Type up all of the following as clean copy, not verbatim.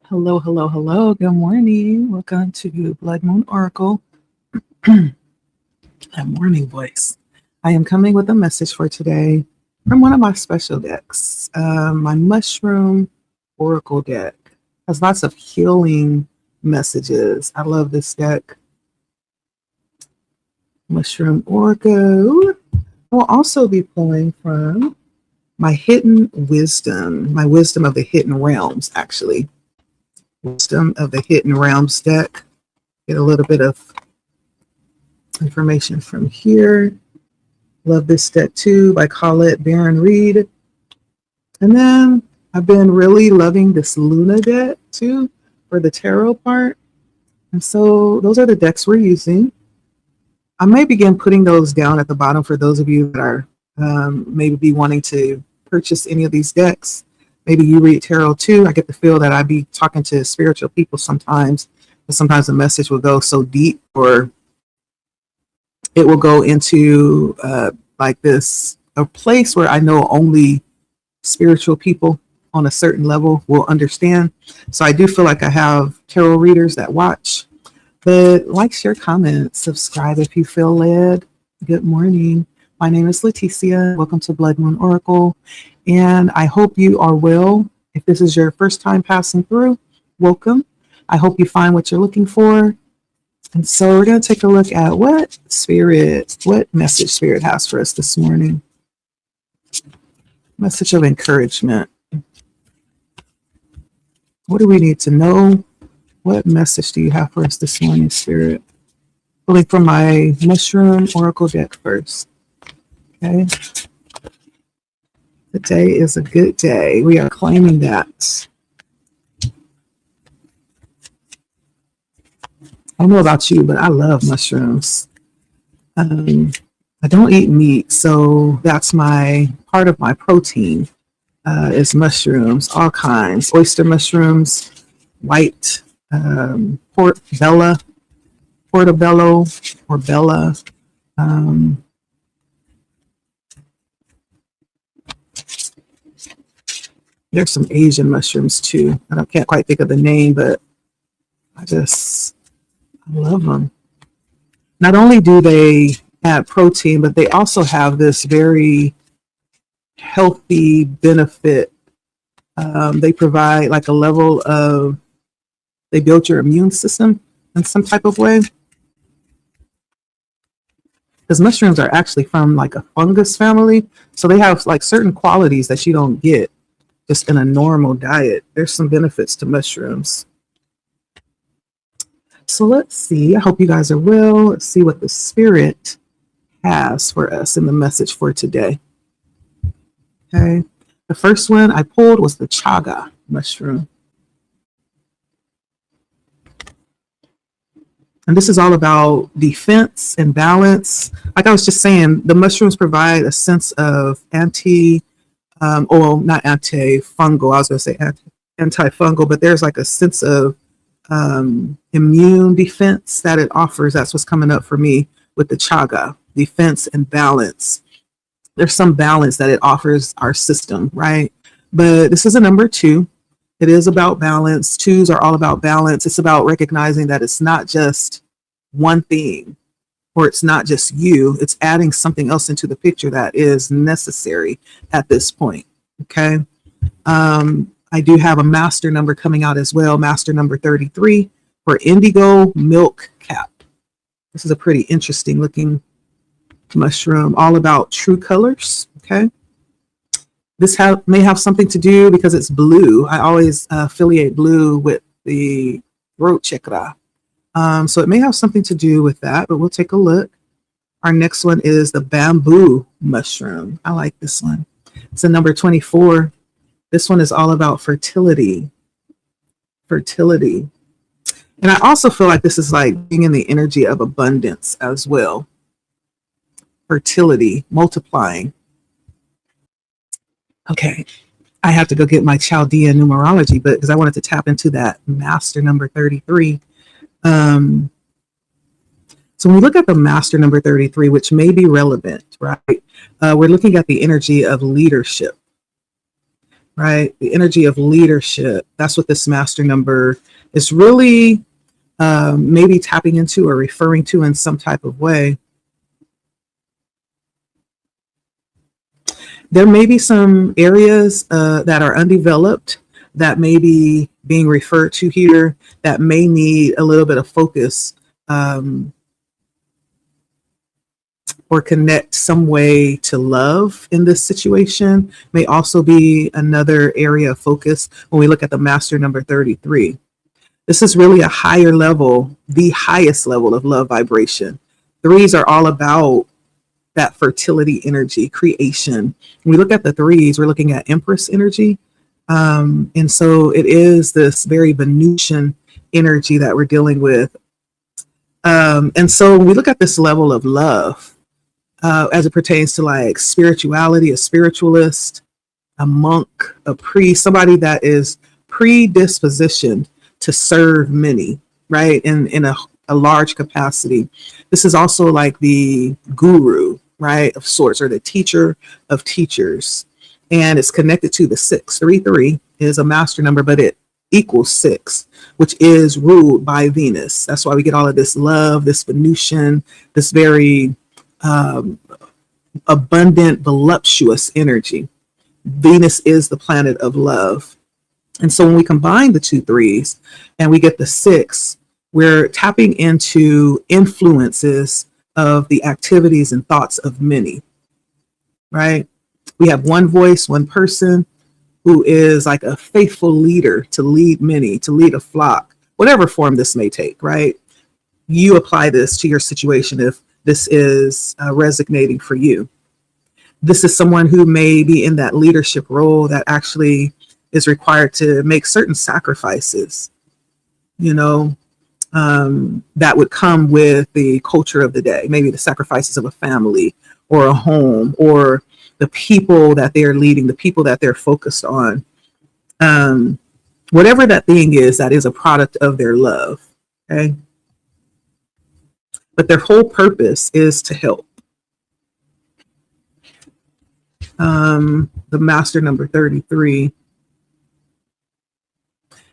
Hello, hello, hello. Good morning. Welcome to Blood Moon Oracle, that morning voice. I am coming with a message for today from one of my special decks. My Mushroom Oracle deck has lots of healing messages. I love this deck. Mushroom Oracle. I will also be pulling from my Hidden Wisdom, my Wisdom of the Hidden Realms, actually. Wisdom of the Hidden Realms deck. Get a little bit of information from here. Love this deck too by Colette Baron Reed. And then I've been really loving this Luna deck too for the tarot part. And so those are the decks we're using. I may begin putting those down at the bottom for those of you that are maybe be wanting to purchase any of these decks. Maybe you read tarot too. I get the feel that I'd be talking to spiritual people sometimes, but sometimes the message will go so deep, or it will go into like this, a place where I know only spiritual people on a certain level will understand. So I do feel like I have tarot readers that watch. But like, share, comment, subscribe if you feel led. Good morning. My name is Leticia. Welcome to Blood Moon Oracle. And I hope you are well. If this is your first time passing through, welcome. I hope you find what you're looking for. And so we're going to take a look at what message Spirit has for us this morning. Message of encouragement. What do we need to know? What message do you have for us this morning, Spirit? Pulling from my Mushroom Oracle deck first. Okay. Today is a good day. We are claiming that. I don't know about you, but I love mushrooms. I don't eat meat, so that's my part of my protein is mushrooms, all kinds. Oyster mushrooms, white, portobello, or bella. There's some Asian mushrooms too. I can't quite think of the name, but I love them. Not only do they add protein, but they also have this very healthy benefit. They provide like a level of, they build your immune system in some type of way. Because mushrooms are actually from like a fungus family. So they have like certain qualities that you don't get just in a normal diet. There's some benefits to mushrooms. So let's see. I hope you guys are well. Let's see what the Spirit has for us in the message for today. Okay. The first one I pulled was the chaga mushroom. And this is all about defense and balance. Like I was just saying, the mushrooms provide a sense of not antifungal. I was going to say antifungal, but there's like a sense of immune defense that it offers. That's what's coming up for me with the chaga, defense and balance. There's some balance that it offers our system, right? But this is a number 2. It is about balance. 2s are all about balance. It's about recognizing that it's not just one thing, or it's not just you. It's adding something else into the picture that is necessary at this point. Okay. I do have a master number coming out as well. Master number 33 for Indigo Milk Cap. This is a pretty interesting looking mushroom, all about true colors. Okay. This may have something to do because it's blue. I always affiliate blue with the throat chakra. So it may have something to do with that, but we'll take a look. Our next one is the bamboo mushroom. I like this one. It's a number 24. This one is all about fertility. Fertility. And I also feel like this is like being in the energy of abundance as well. Fertility, multiplying. Okay. I have to go get my Chaldean numerology, but because I wanted to tap into that master number 33. So when we look at the master number 33, which may be relevant, right? We're looking at the energy of leadership. right? The energy of leadership. That's what this master number is really maybe tapping into or referring to in some type of way. There may be some areas that are undeveloped that may be being referred to here that may need a little bit of focus, or connect some way to love in this situation. May also be another area of focus when we look at the master number 33. This is really a higher level, the highest level of love vibration. Threes are all about that fertility energy, creation. When we look at the threes, we're looking at Empress energy. And so it is this very Venusian energy that we're dealing with. And so when we look at this level of love, as it pertains to like spirituality, a spiritualist, a monk, a priest, somebody that is predispositioned to serve many, right? In a large capacity. This is also like the guru, right, of sorts, or the teacher of teachers. And it's connected to the 633 is a master number, but it equals 6, which is ruled by Venus. That's why we get all of this love, this Venusian, this very abundant, voluptuous energy. Venus is the planet of love. And so when we combine the 2 threes and we get the 6, we're tapping into influences of the activities and thoughts of many, right? We have one voice, one person who is like a faithful leader to lead many, to lead a flock, whatever form this may take, right? You apply this to your situation if this is resonating for you. This is someone who may be in that leadership role that actually is required to make certain sacrifices, that would come with the culture of the day, maybe the sacrifices of a family or a home or the people that they're leading, the people that they're focused on. Whatever that thing is, that is a product of their love, okay? But their whole purpose is to help. The master number 33.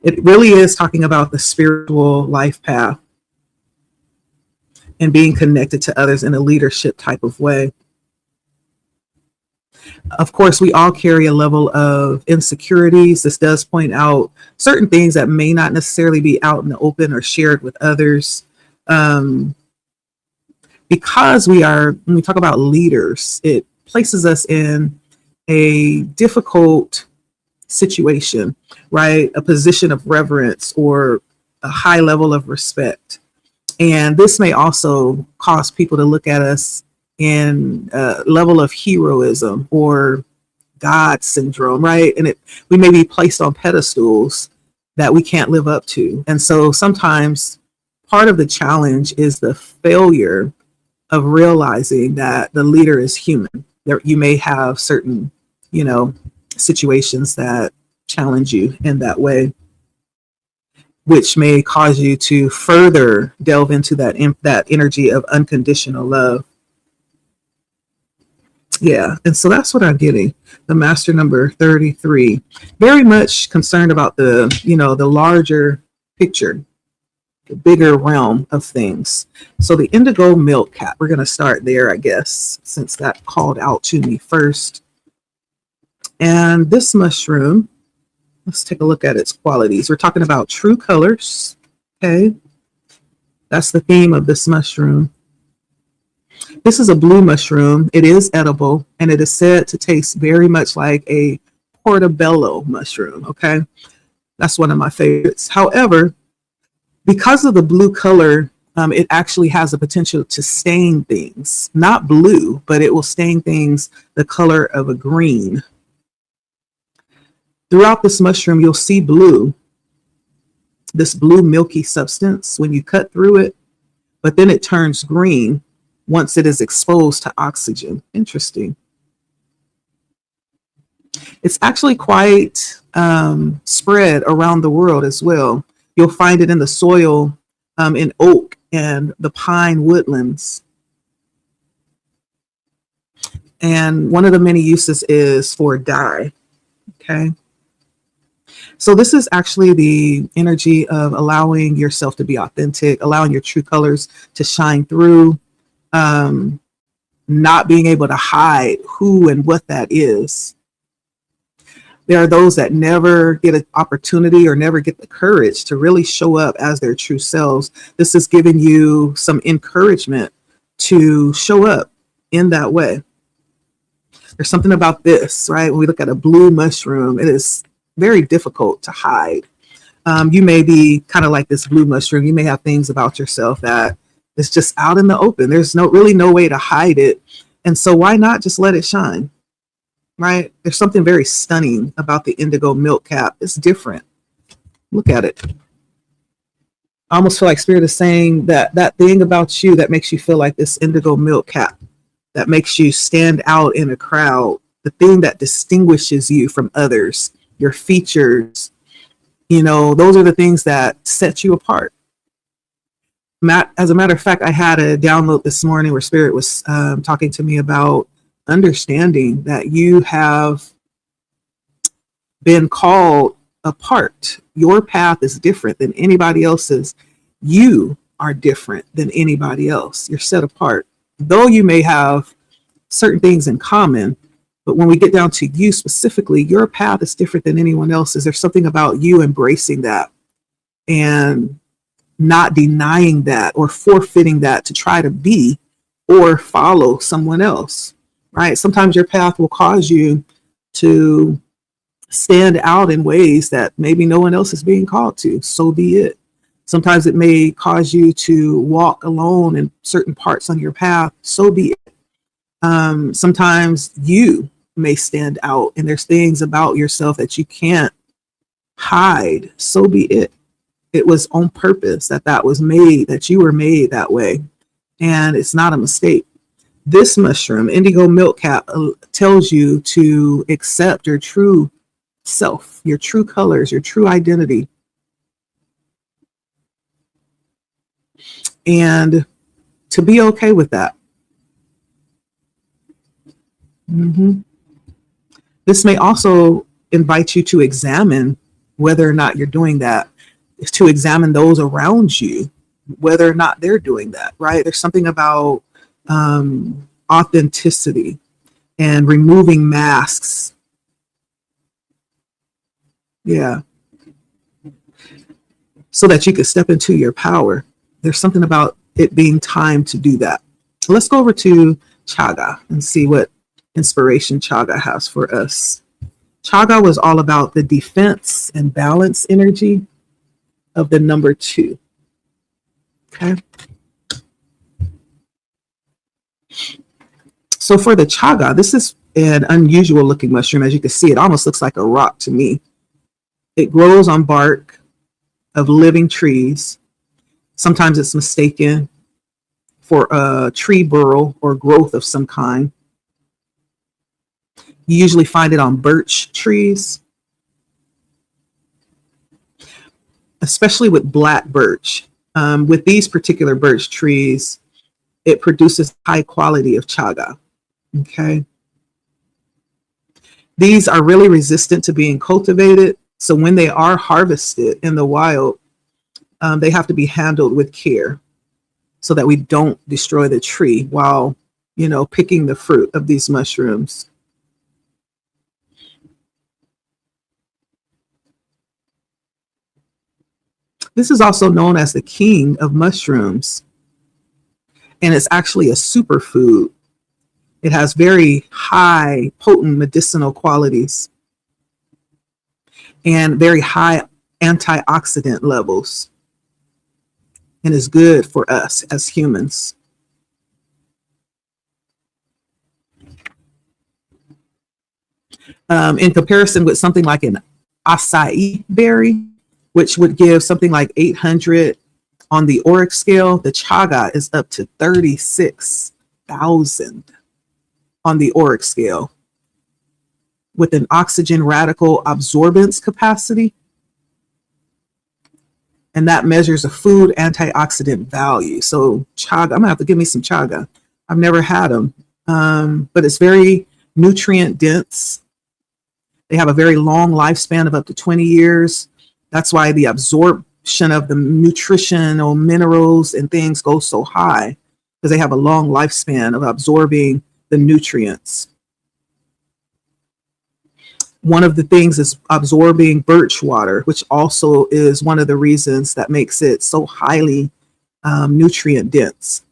It really is talking about the spiritual life path and being connected to others in a leadership type of way. Of course, we all carry a level of insecurities. This does point out certain things that may not necessarily be out in the open or shared with others. Because when we talk about leaders, it places us in a difficult situation, right? A position of reverence or a high level of respect. And this may also cause people to look at us in a level of heroism or God syndrome, right? And we may be placed on pedestals that we can't live up to. And so sometimes part of the challenge is the failure of realizing that the leader is human. You may have certain, situations that challenge you in that way, which may cause you to further delve into that energy of unconditional love. Yeah, and so that's what I'm getting. The master number 33, very much concerned about the larger picture, the bigger realm of things. So the indigo milk cat, we're going to start there, I guess, since that called out to me first. And this mushroom, let's take a look at its qualities. We're talking about true colors. Okay. That's the theme of this mushroom. This is a blue mushroom. It is edible, and it is said to taste very much like a portobello mushroom. Okay. That's one of my favorites. However, because of the blue color, it actually has the potential to stain things. Not blue, but it will stain things the color of a green. Throughout this mushroom, you'll see blue, this blue milky substance when you cut through it, but then it turns green once it is exposed to oxygen. Interesting. It's actually quite spread around the world as well. You'll find it in the soil in oak and the pine woodlands. And one of the many uses is for dye. Okay. So this is actually the energy of allowing yourself to be authentic, allowing your true colors to shine through, um, not being able to hide who and what that is. There are those that never get an opportunity or never get the courage to really show up as their true selves. This is giving you some encouragement to show up in that way. There's something about this, right? When we look at a blue mushroom, it is very difficult to hide. You may be kind of like this blue mushroom. You may have things about yourself that is just out in the open. There's really no way to hide it. And so why not just let it shine? Right? There's something very stunning about the indigo milk cap. It's different. Look at it. I almost feel like Spirit is saying that that thing about you that makes you feel like this indigo milk cap, that makes you stand out in a crowd, the thing that distinguishes you from others, your features, those are the things that set you apart. As a matter of fact, I had a download this morning where Spirit was talking to me about understanding that you have been called apart. Your path is different than anybody else's. You are different than anybody else. You're set apart. Though you may have certain things in common, but when we get down to you specifically, your path is different than anyone else's. There's something about you embracing that and not denying that or forfeiting that to try to be or follow someone else. Right? Sometimes your path will cause you to stand out in ways that maybe no one else is being called to. So be it. Sometimes it may cause you to walk alone in certain parts on your path. So be it. Sometimes you may stand out and there's things about yourself that you can't hide. So be it. It was on purpose that was made, that you were made that way. And it's not a mistake. This mushroom, indigo milk cap, tells you to accept your true self, your true colors, your true identity. And to be okay with that. This may also invite you to examine whether or not you're doing that, to examine those around you, whether or not they're doing that, right? There's something about authenticity and removing masks. Yeah. So that you could step into your power. There's something about it being time to do that. Let's go over to Chaga and see what inspiration Chaga has for us. Chaga was all about the defense and balance energy of the number 2. Okay. So for the chaga, this is an unusual looking mushroom. As you can see, it almost looks like a rock to me. It grows on bark of living trees. Sometimes it's mistaken for a tree burl or growth of some kind. You usually find it on birch trees, especially with black birch. With these particular birch trees, it produces high quality of chaga. Okay. These are really resistant to being cultivated. So when they are harvested in the wild, they have to be handled with care so that we don't destroy the tree while, picking the fruit of these mushrooms. This is also known as the king of mushrooms, and it's actually a superfood. It has very high, potent medicinal qualities and very high antioxidant levels, and is good for us as humans. In comparison with something like an acai berry, which would give something like 800 on the ORAC scale, the chaga is up to 36,000 on the ORAC scale, with an oxygen radical absorbance capacity. And that measures a food antioxidant value. So chaga, I'm gonna have to give me some chaga. I've never had them, but it's very nutrient dense. They have a very long lifespan of up to 20 years. That's why the absorption of the nutritional minerals and things goes so high, because they have a long lifespan of absorbing the nutrients. One of the things is absorbing birch water, which also is one of the reasons that makes it so highly nutrient dense.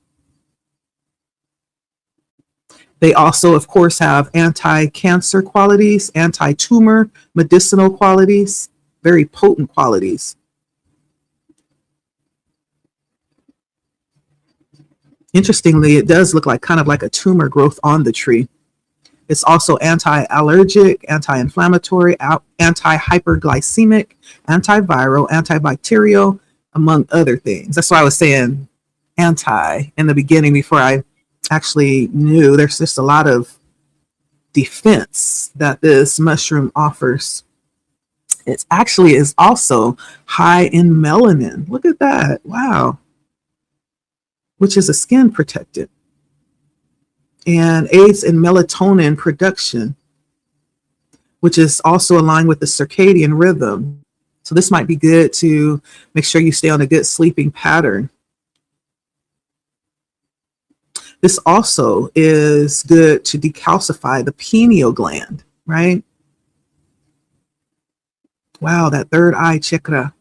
They also, of course, have anti-cancer qualities, anti-tumor, medicinal qualities, very potent qualities. Interestingly, it does look like kind of like a tumor growth on the tree. It's also anti-allergic, anti-inflammatory, anti-hyperglycemic, antiviral, antibacterial, among other things. That's why I was saying anti in the beginning before I actually knew. There's just a lot of defense that this mushroom offers. It actually is also high in melanin. Look at that. Wow. Which is a skin protectant, and aids in melatonin production, which is also aligned with the circadian rhythm. So this might be good to make sure you stay on a good sleeping pattern. This also is good to decalcify the pineal gland, right? Wow, that third eye chakra.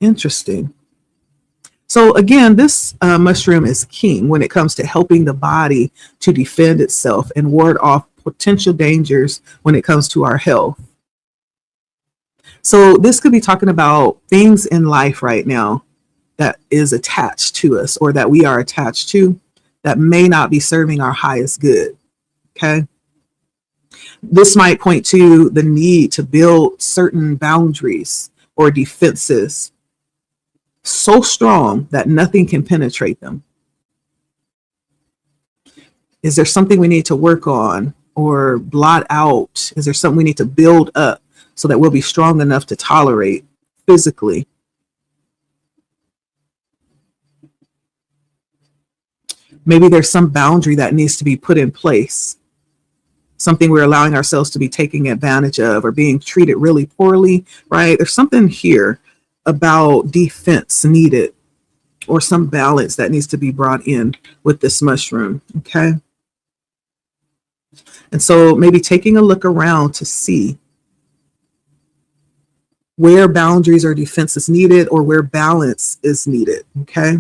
Interesting. So again, this mushroom is king when it comes to helping the body to defend itself and ward off potential dangers when it comes to our health. So this could be talking about things in life right now that is attached to us, or that we are attached to, that may not be serving our highest good. Okay. This might point to the need to build certain boundaries or defenses so strong that nothing can penetrate them. Is there something we need to work on or blot out? Is there something we need to build up so that we'll be strong enough to tolerate physically? Maybe there's some boundary that needs to be put in place, something we're allowing ourselves to be taken advantage of or being treated really poorly, right? There's something here about defense needed, or some balance that needs to be brought in with this mushroom, okay? And so maybe taking a look around to see where boundaries or defense is needed, or where balance is needed, okay?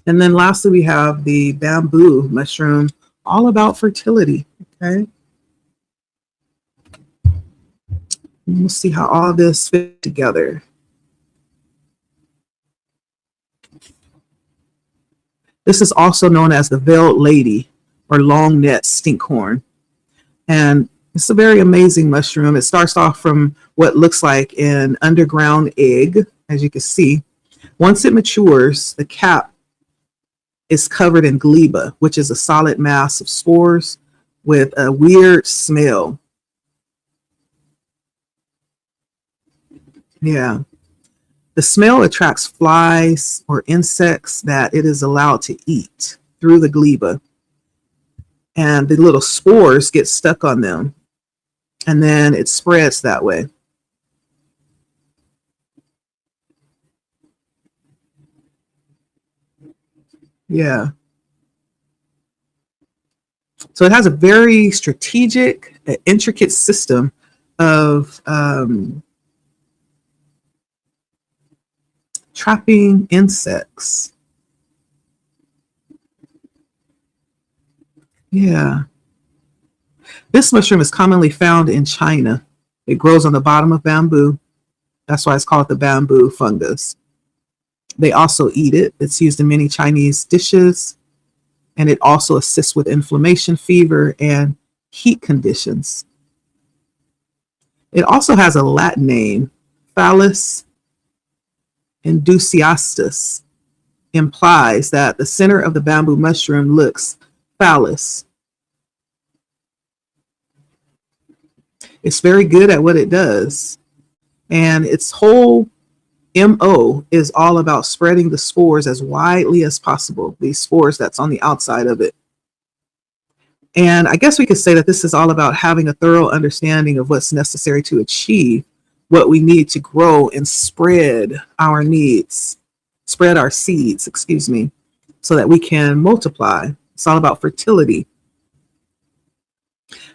And then lastly, we have the bamboo mushroom, all about fertility, okay? And we'll see how all this fits together. This is also known as the veiled lady, or long net stinkhorn. And it's a very amazing mushroom. It starts off from what looks like an underground egg, as you can see. Once it matures, the cap is covered in gleba, which is a solid mass of spores with a weird smell. Yeah. The smell attracts flies or insects that it is allowed to eat through the gleba. And the little spores get stuck on them, and then it spreads that way. Yeah. So it has a very strategic, intricate system of trapping insects. Yeah. This mushroom is commonly found in China. It grows on the bottom of bamboo. That's why it's called the bamboo fungus. They also eat it. It's used in many Chinese dishes, and it also assists with inflammation, fever, and heat conditions. It also has a Latin name, Phallus indusiastus. Implies that the center of the bamboo mushroom looks phallus. It's very good at what it does, and its whole MO is all about spreading the spores as widely as possible, these spores that's on the outside of it. And I guess we could say that this is all about having a thorough understanding of what's necessary to achieve what we need to grow and spread our needs, spread our seeds, excuse me, so that we can multiply. It's all about fertility.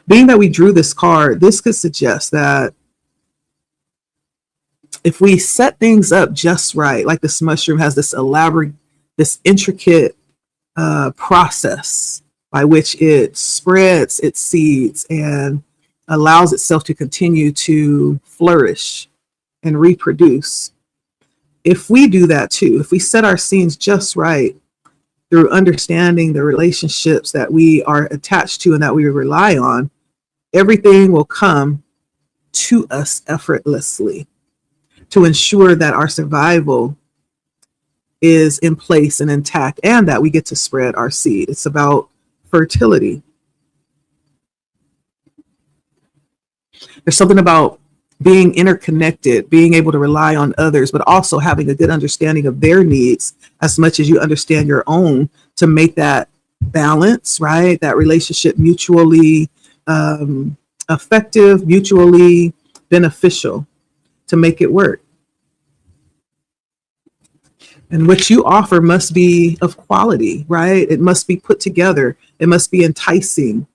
Being that we drew this card, this could suggest that if we set things up just right, like this mushroom has this elaborate, this intricate process by which it spreads its seeds and allows itself to continue to flourish and reproduce. If we do that too, if we set our seeds just right through understanding the relationships that we are attached to and that we rely on, everything will come to us effortlessly to ensure that our survival is in place and intact and that we get to spread our seed. It's about fertility. There's something about being interconnected, being able to rely on others, but also having a good understanding of their needs as much as you understand your own to make that balance, right? That relationship mutually effective, mutually beneficial to make it work. And what you offer must be of quality, right? It must be put together. It must be enticing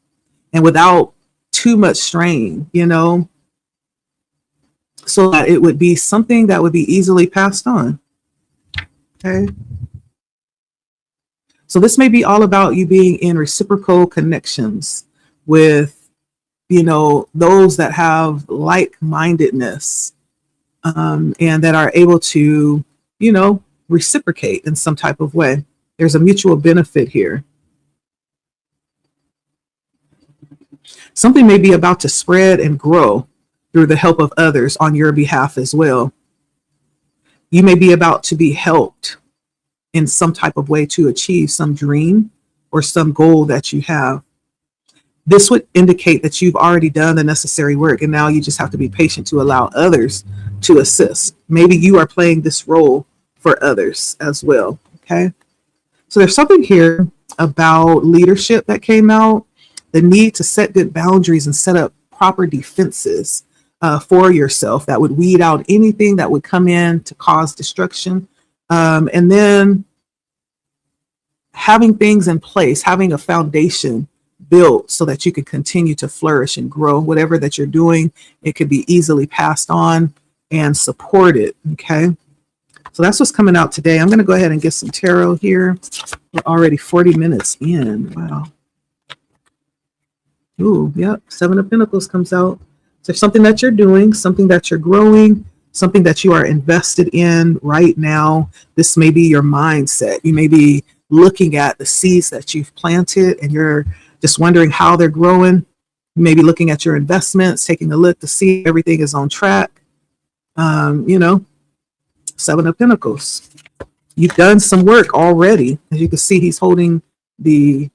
and without too much strain, so that it would be something that would be easily passed on. Okay. So this may be all about you being in reciprocal connections with, those that have like-mindedness and that are able to, reciprocate in some type of way. There's a mutual benefit here. Something may be about to spread and grow through the help of others on your behalf as well. You may be about to be helped in some type of way to achieve some dream or some goal that you have. This would indicate that you've already done the necessary work and now you just have to be patient to allow others to assist. Maybe you are playing this role for others as well. Okay. So there's something here about leadership that came out, the need to set good boundaries and set up proper defenses for yourself that would weed out anything that would come in to cause destruction. And then having things in place, having a foundation built so that you can continue to flourish and grow. Whatever that you're doing, it could be easily passed on and supported. Okay. So that's what's coming out today. I'm going to go ahead and get some tarot here. We're already 40 minutes in. Wow. Ooh, yep. 7 of Pentacles comes out. So something that you're doing, something that you're growing, something that you are invested in right now. This may be your mindset. You may be looking at the seeds that you've planted and you're just wondering how they're growing. You may be looking at your investments, taking a look to see if everything is on track. 7 of Pentacles. You've done some work already. As you can see, he's holding the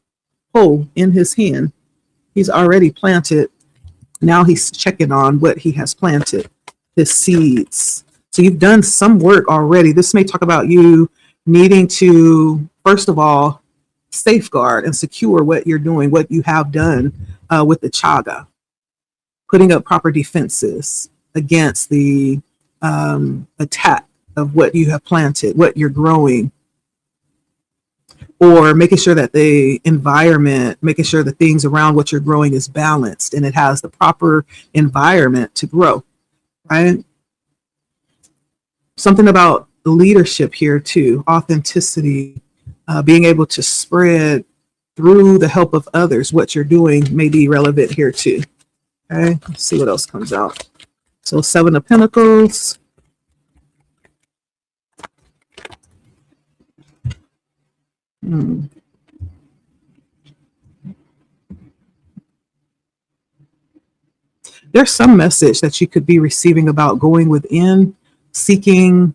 hoe in his hand. He's already planted. Now he's checking on what he has planted, his seeds. So you've done some work already. This may talk about you needing to, first of all, safeguard and secure what you're doing, what you have done with the chaga, putting up proper defenses against the attack of what you have planted, what you're growing, or making sure that the environment, making sure the things around what you're growing is balanced and it has the proper environment to grow, right? Something about leadership here too, authenticity, being able to spread through the help of others what you're doing may be relevant here too. Okay, let's see what else comes out. So 7 of Pentacles. There's some message that you could be receiving about going within, seeking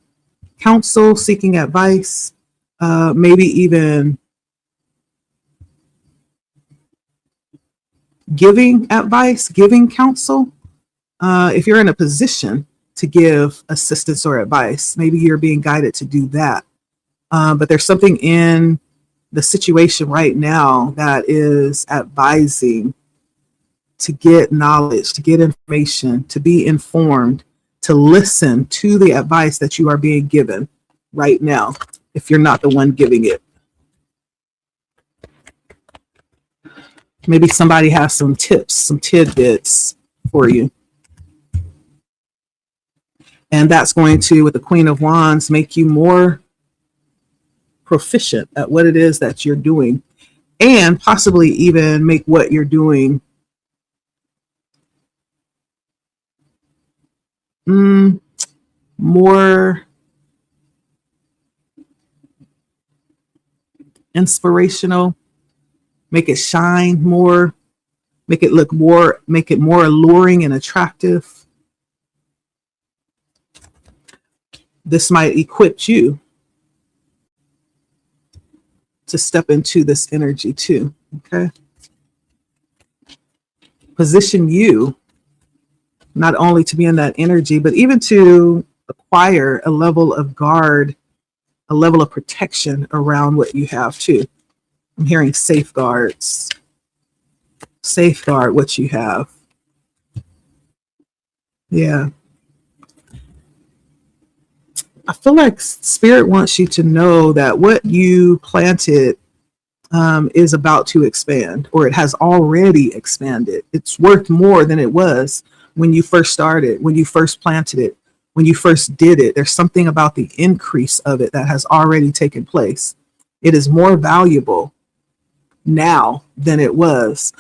counsel, seeking advice, maybe even giving advice, giving counsel. If you're in a position to give assistance or advice, maybe you're being guided to do that. But there's something in the situation right now that is advising to get knowledge, to get information, to be informed, to listen to the advice that you are being given right now, if you're not the one giving it. Maybe somebody has some tips, some tidbits for you. And that's going to, with the Queen of Wands, make you more proficient at what it is that you're doing, and possibly even make what you're doing more inspirational, make it shine more, make it look more, make it more alluring and attractive. This might equip you to step into this energy too, okay? Position you not only to be in that energy, but even to acquire a level of guard, a level of protection around what you have too. I'm hearing safeguards. Safeguard what you have. Yeah. I feel like Spirit wants you to know that what you planted is about to expand, or it has already expanded. It's worth more than it was when you first started, when you first planted it, when you first did it. There's something about the increase of it that has already taken place. It is more valuable now than it was.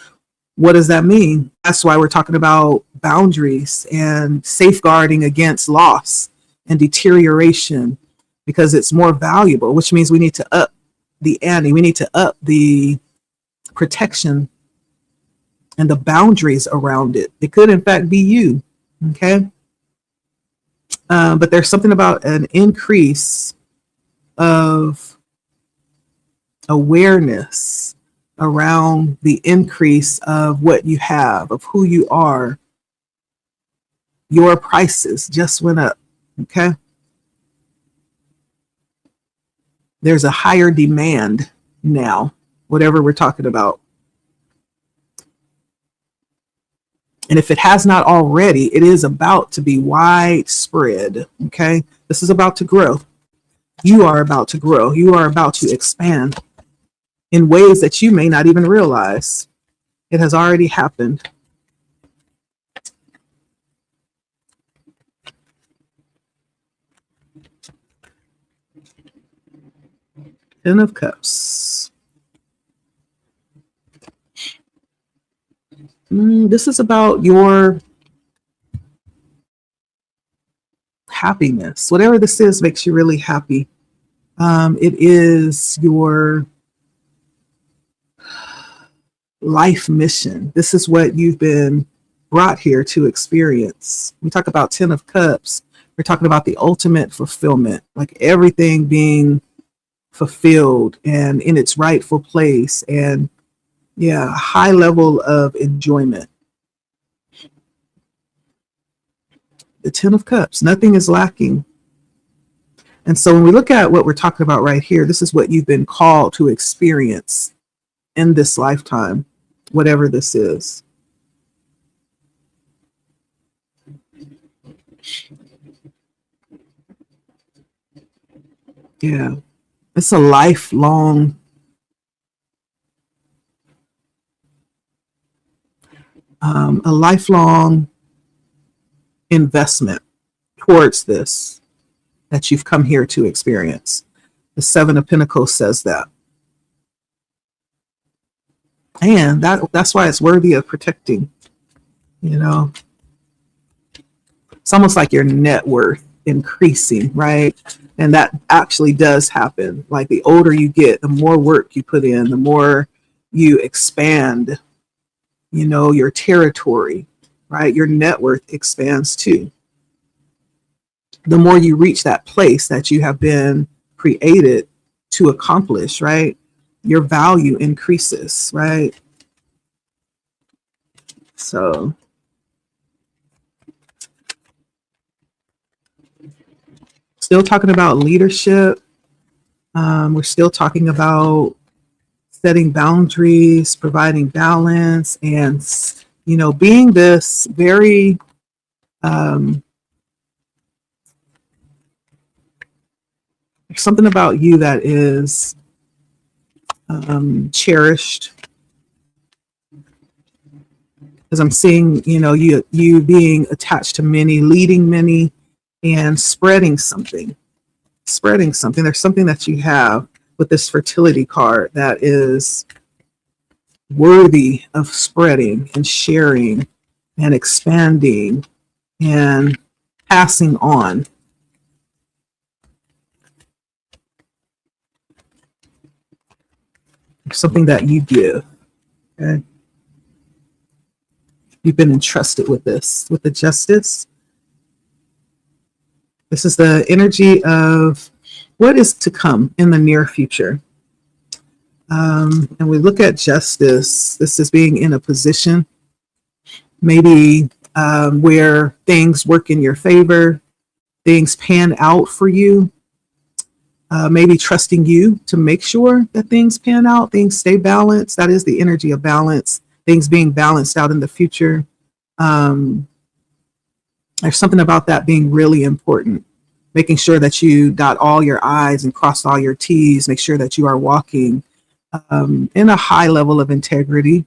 What does that mean? That's why we're talking about boundaries and safeguarding against loss and deterioration, because it's more valuable, which means we need to up the ante. We need to up the protection and the boundaries around it. It could, in fact, be you. Okay. But there's something about an increase of awareness around the increase of what you have, of who you are. Your prices just went up. Okay. There's a higher demand now, whatever we're talking about. And if it has not already, it is about to be widespread. Okay. This is about to grow. You are about to grow. You are about to expand in ways that you may not even realize. It has already happened. Ten of Cups. This is about your happiness. Whatever this is makes you really happy. It is your life mission. This is what you've been brought here to experience. We talk about 10 of Cups. We're talking about the ultimate fulfillment, like everything being fulfilled and in its rightful place, and yeah, a high level of enjoyment. The 10 of Cups, nothing is lacking. And so when we look at what we're talking about right here, this is what you've been called to experience in this lifetime, whatever this is. Yeah, it's a lifelong investment towards this that you've come here to experience. The 7 of Pentacles says that. And that's why it's worthy of protecting. You know, it's almost like your net worth increasing, right? And that actually does happen. Like the older you get, the more work you put in, the more you expand, you know, your territory, right? Your net worth expands too. The more you reach that place that you have been created to accomplish, right? Your value increases, right? So still talking about leadership. We're still talking about setting boundaries, providing balance, and, being this very, there's something about you that is cherished. As I'm seeing, you being attached to many, leading many, and spreading something. There's something that you have with this fertility card that is worthy of spreading and sharing and expanding and passing on. Something that you give. Okay. You've been entrusted with this, with the justice. This is the energy of what is to come in the near future. And we look at justice, this is being in a position, maybe where things work in your favor, things pan out for you, maybe trusting you to make sure that things pan out, things stay balanced. That is the energy of balance, things being balanced out in the future. There's something about that being really important. Making sure that you dot all your I's and cross all your T's, make sure that you are walking in a high level of integrity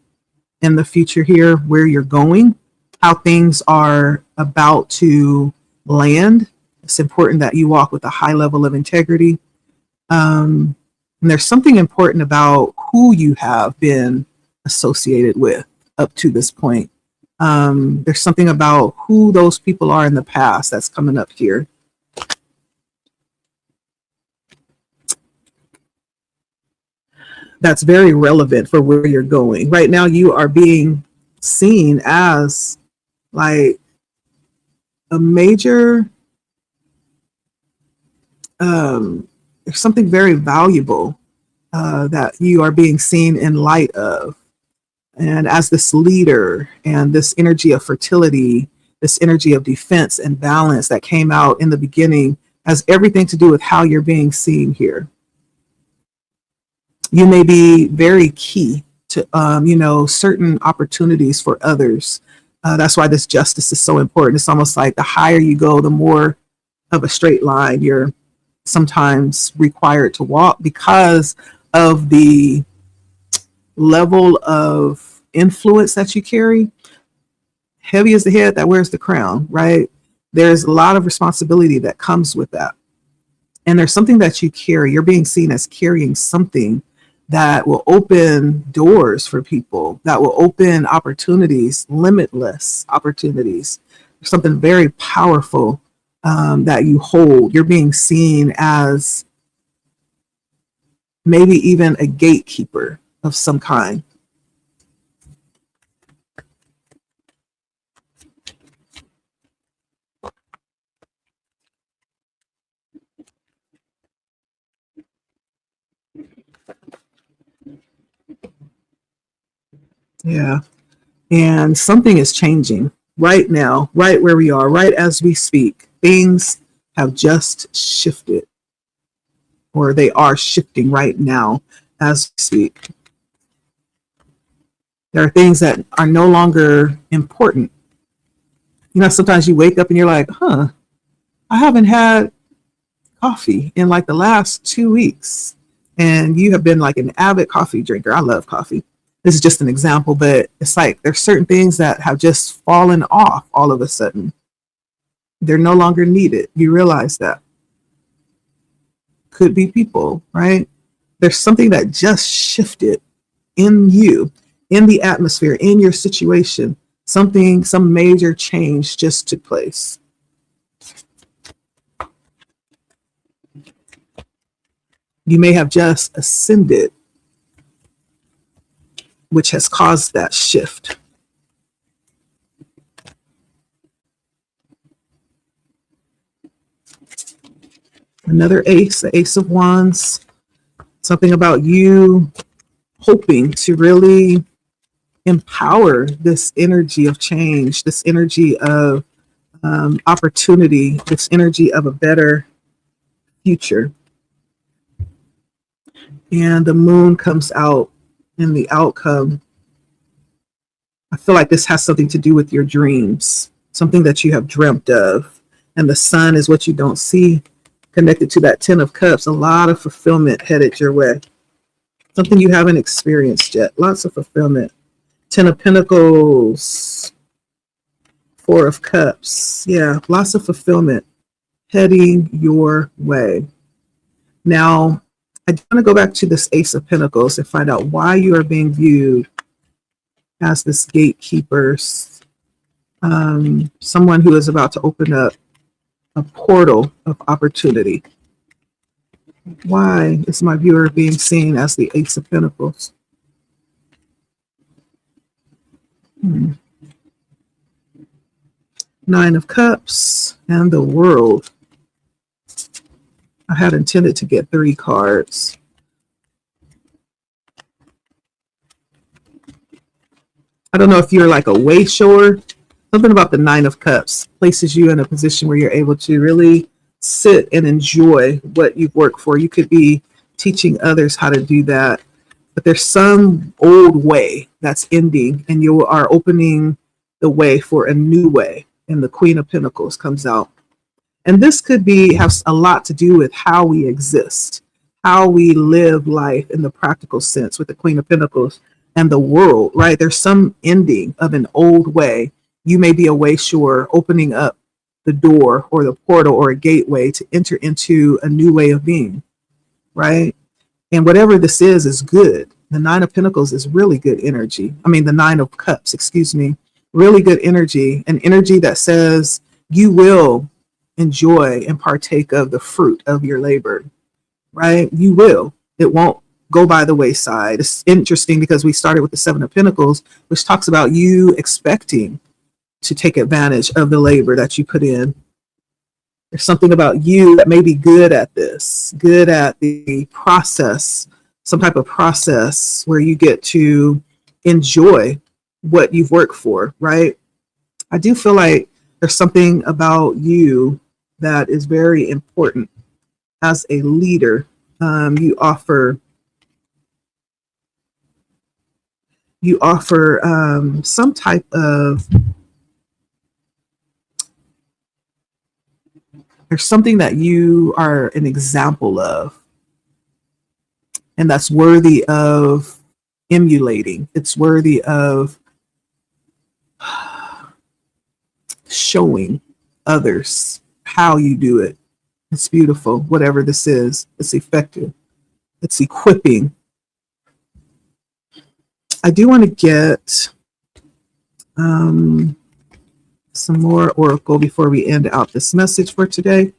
in the future here, where you're going, how things are about to land. It's important that you walk with a high level of integrity. And there's something important about who you have been associated with up to this point. There's something about who those people are in the past that's coming up here. That's very relevant for where you're going. Right now, you are being seen as like a major, there's something very valuable that you are being seen in light of. And as this leader and this energy of fertility, this energy of defense and balance that came out in the beginning has everything to do with how you're being seen here. You may be very key to, certain opportunities for others. That's why this justice is so important. It's almost like the higher you go, the more of a straight line you're sometimes required to walk because of the level of influence that you carry. Heavy is the head that wears the crown, right? There's a lot of responsibility that comes with that. And there's something that you carry. You're being seen as carrying something that will open doors for people, that will open opportunities, limitless opportunities. There's something very powerful that you hold. You're being seen as maybe even a gatekeeper of some kind. Yeah. And something is changing right now, right where we are, right as we speak. Things have just shifted, or they are shifting right now as we speak. There are things that are no longer important. Sometimes you wake up and you're like, I haven't had coffee in like the last 2 weeks. And you have been like an avid coffee drinker. I love coffee. This is just an example, but it's like there's certain things that have just fallen off all of a sudden. They're no longer needed. You realize that. Could be people, right? There's something that just shifted in you, in the atmosphere, in your situation. Some major change just took place. You may have just ascended, which has caused that shift. Another ace, the Ace of Wands. Something about you hoping to really empower this energy of change, this energy of opportunity, this energy of a better future. And the moon comes out and the outcome. I feel like this has something to do with your dreams, something that you have dreamt of. And the sun is what you don't see, connected to that 10 of cups. A lot of fulfillment headed your way. Something you haven't experienced yet. Lots of fulfillment. 10 of pentacles, 4 of cups. Yeah, lots of fulfillment heading your way. Now, I want to go back to this Ace of Pentacles and find out why you are being viewed as this gatekeeper, someone who is about to open up a portal of opportunity. Why is my viewer being seen as the Ace of Pentacles? Nine of Cups and the World. I had intended to get 3 cards. I don't know if you're like a wayshower. Something about the 9 of Cups places you in a position where you're able to really sit and enjoy what you've worked for. You could be teaching others how to do that, but there's some old way that's ending and you are opening the way for a new way. And the Queen of Pentacles comes out. And this could have a lot to do with how we exist, how we live life in the practical sense with the Queen of Pentacles and the World, right? There's some ending of an old way. You may be a wayshower opening up the door or the portal or a gateway to enter into a new way of being, right? And whatever this is good. The 9 of Pentacles is really good energy. I mean, the 9 of Cups, excuse me, really good energy, an energy that says you will enjoy and partake of the fruit of your labor, right? You will. It won't go by the wayside. It's interesting because we started with the 7 of Pentacles, which talks about you expecting to take advantage of the labor that you put in. There's something about you that may be good at this, good at the process, some type of process where you get to enjoy what you've worked for, right? I do feel like there's something about you that is very important as a leader. You offer some type of, there's something that you are an example of, and that's worthy of emulating. It's worthy of showing others how you do it. It's beautiful. Whatever this is, it's effective. It's equipping. I do want to get some more oracle before we end out this message for today.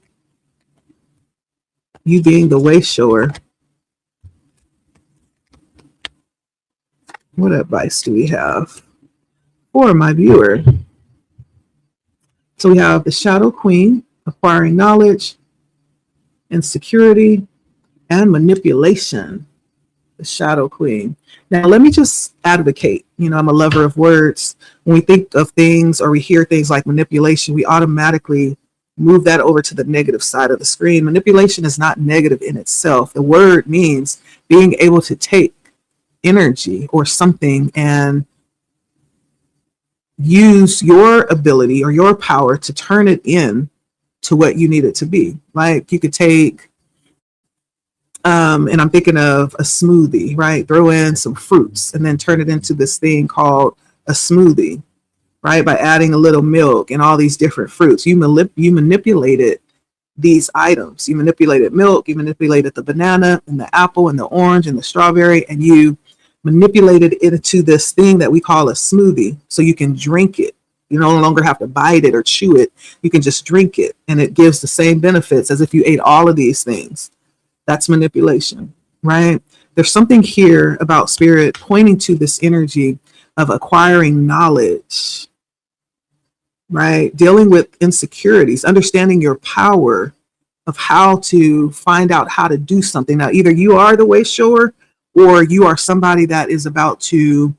You being the wayshower, what advice do we have for my viewer? So we have the Shadow Queen, acquiring knowledge, insecurity, and manipulation. The Shadow Queen. Now, let me just advocate. You know, I'm a lover of words. When we think of things or we hear things like manipulation, we automatically move that over to the negative side of the screen. Manipulation is not negative in itself. The word means being able to take energy or something and use your ability or your power to turn it in to what you need it to be. Like you could take, and I'm thinking of a smoothie, right? Throw in some fruits and then turn it into this thing called a smoothie, right? By adding a little milk and all these different fruits. You manipulated these items. You manipulated milk, you manipulated the banana and the apple and the orange and the strawberry, and you manipulated it into this thing that we call a smoothie. So you can drink it. You no longer have to bite it or chew it. You can just drink it, and it gives the same benefits as if you ate all of these things. That's manipulation, right? There's something here about spirit pointing to this energy of acquiring knowledge, right? Dealing with insecurities, understanding your power of how to find out how to do something. Now, either you are the wayshower or you are somebody that is about to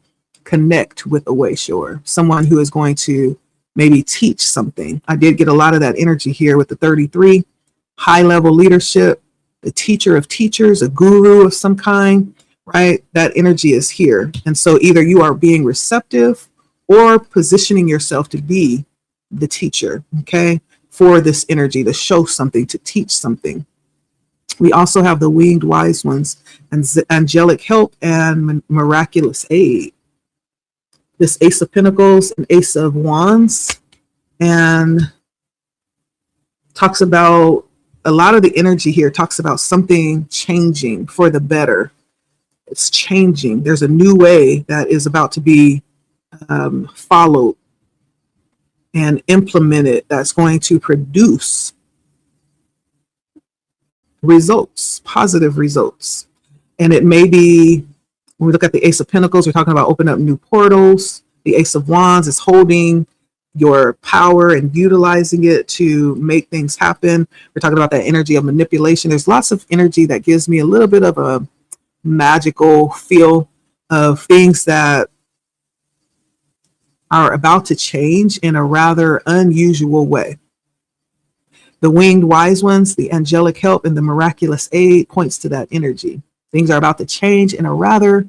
connect with a wayshower, someone who is going to maybe teach something. I did get a lot of that energy here with the 33, high level leadership, the teacher of teachers, a guru of some kind, right? That energy is here. And so either you are being receptive or positioning yourself to be the teacher, okay, for this energy, to show something, to teach something. We also have the winged wise ones and angelic help and miraculous aid. This Ace of Pentacles and Ace of Wands, and talks about a lot of the energy here talks about something changing for the better. It's changing. There's a new way that is about to be followed and implemented that's going to produce results, positive results. And it may be, when we look at the Ace of Pentacles, we're talking about opening up new portals. The Ace of Wands is holding your power and utilizing it to make things happen. We're talking about that energy of manipulation. There's lots of energy that gives me a little bit of a magical feel of things that are about to change in a rather unusual way. The winged wise ones, the angelic help, and the miraculous aid points to that energy. Things are about to change in a rather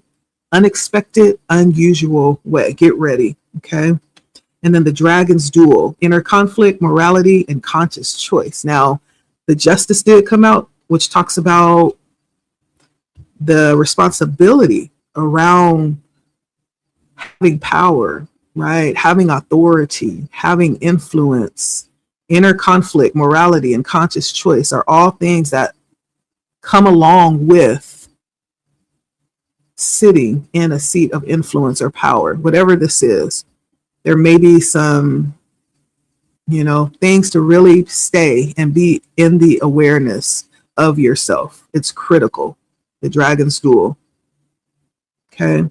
unexpected, unusual way. Get ready, okay? And then the dragon's duel, inner conflict, morality, and conscious choice. Now, the justice did come out, which talks about the responsibility around having power, right? Having authority, having influence. Inner conflict, morality, and conscious choice are all things that come along with sitting in a seat of influence or power, whatever this is. There may be some, things to really stay and be in the awareness of yourself. It's critical. The dragon's duel. Okay.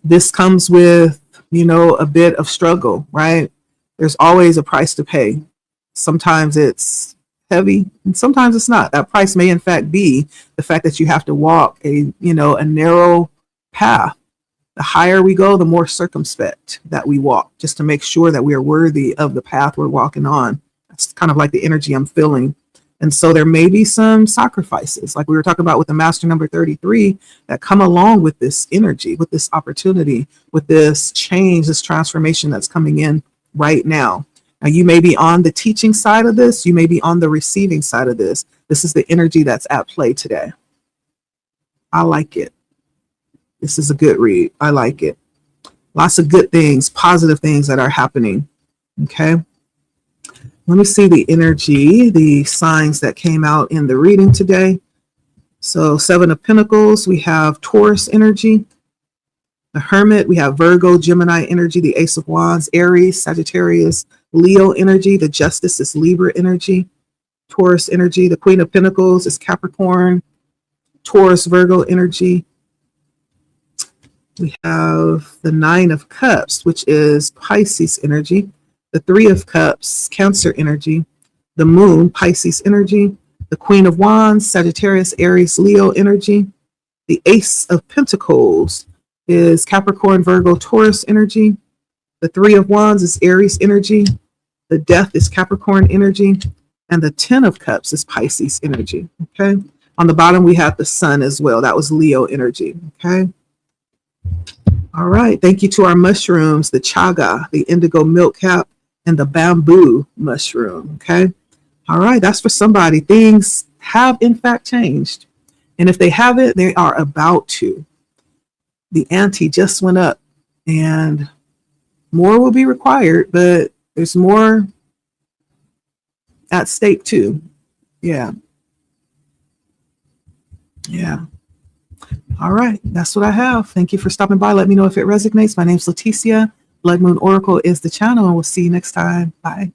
This comes with, a bit of struggle, right? There's always a price to pay. Sometimes it's heavy and sometimes it's not. That price may in fact be the fact that you have to walk a narrow path. The higher we go, the more circumspect that we walk, just to make sure that we are worthy of the path we're walking on. That's kind of like the energy I'm feeling. And so there may be some sacrifices, like we were talking about with the master number 33, that come along with this energy, with this opportunity, with this change, this transformation that's coming in right now. Now, you may be on the teaching side of this. You may be on the receiving side of this. This is the energy that's at play today. I like it. This is a good read. I like it. Lots of good things, positive things that are happening. Okay. Let me see the energy, the signs that came out in the reading today. So 7 of Pentacles, we have Taurus energy. The Hermit, we have Virgo, Gemini energy. The Ace of Wands, Aries, Sagittarius, Leo energy. The Justice is Libra energy. Taurus energy. The Queen of Pentacles is Capricorn, Taurus, Virgo energy. We have the 9 of Cups, which is Pisces energy. The 3 of Cups, Cancer energy. The Moon, Pisces energy. The Queen of Wands, Sagittarius, Aries, Leo energy. The Ace of Pentacles is Capricorn, Virgo, Taurus energy. The 3 of Wands is Aries energy. The Death is Capricorn energy. And the 10 of Cups is Pisces energy. Okay. On the bottom, we have the Sun as well. That was Leo energy. Okay. All right. Thank you to our mushrooms, the chaga, the indigo milk cap, and the bamboo mushroom. Okay. All right. That's for somebody. Things have in fact changed. And if they haven't, they are about to. The ante just went up and more will be required, but there's more at stake too. Yeah. Yeah. All right. That's what I have. Thank you for stopping by. Let me know if it resonates. My name's Leticia. Blood Moon Oracle is the channel, and we'll see you next time. Bye.